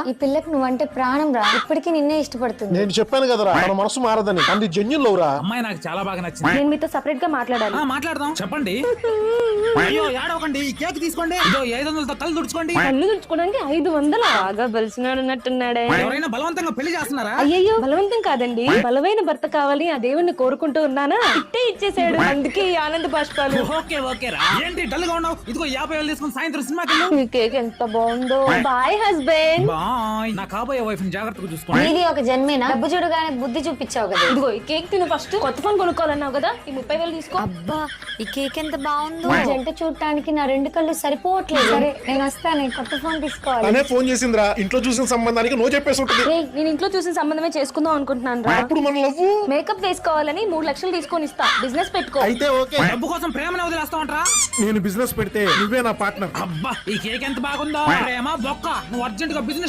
ఈ పిల్లకి నువ్వంటే ప్రాణం రా, ఇప్పటికీ నిన్నే ఇష్టపడుతుంది. నేను చెప్పాను కదరా మన మనసు మారదని, అది జెన్యున్ లవ్రా. అమ్మాయి నాకు చాలా బాగా నచ్చింది. నేను మీతో సెపరేట్ గా మాట్లాడాలి. మాట్లాడదాం, చెప్పండి. అయ్యో ఏడవకండి, ఈ కేక్ తీసుకోండి. ఇదో 500తో కళ్ళు తుడుచుకోండి. కళ్ళు తుడుచుకోవడానికి 500 బాగా బలిసినాడున్నట్టున్నాడే. ఎవరైనా బలవంతంగా పెళ్లి చేస్తున్నారా? అయ్యయ్యో బలవంతం కాదండి, బలమైన భర్త కావాలి ఆ దేవుణ్ణి కోరుకుంటూ ఉన్నానా, ఇట్టే ఇచ్చేసాడు. అందుకే ఈ ఆనంద బాష్పాలు. ఓకే ఓకే రా. ఏంటి డల్ గా ఉన్నావు? ఇదిగో 50,000 తీసుకుని సాయంత్రం సినిమాకి వెళ్ళు. ఈ కేక్ ఎంత బాగుందో. Bye husband. బాయ్. నా కాబోయే వైఫ్ ని జాగ్రత్తగా చూసుకోండి. నీది ఒక జన్మేనా? డబ్బు చూడగానే బుద్ధి చూపించావు కదా. ఇదిగో ఈ కేక్ తిను ఫస్ట్. కొత్త ఫోన్ కొనుక్కోవాలన్నావు కదా, ఈ 30,000 తీసుకో. అబ్బా ఈ కేక్ ఎంత బాగుందో. ఈ జంట చూడటానికి నా 2 కళ్ళు సరిపోవట్లేదు. సరే నేను వస్తాను, కొత్త ఫోన్ తీసుకోవాలి. తనే ఫోన్ చేసిందిరా, ఇంట్లో చూసిన సంబంధానికి నో చెప్పేసి ఉంటుంది. ఏయ్, నేను ఇంట్లో చూసిన సంబంధమే చేసుకుందాం అనుకుంటున్నాను రా. అప్పుడు మన లవ్ మేకప్ వేసుకోవాలని 3 లక్షలు తీసుకొని ఇస్తా, బిజినెస్ పెట్టుకో. అయితే ఓకే. డబ్బు కోసం ప్రేమను వదిలేస్తావంటరా? నేను బిజినెస్ పెడితే నువ్వే నా పార్ట్నర్. అబ్బా ఈ కేక్ ఎంత బాగుందో. ప్రేమ బొక్క. నువ్వు అర్జెంట్ గా బిజినెస్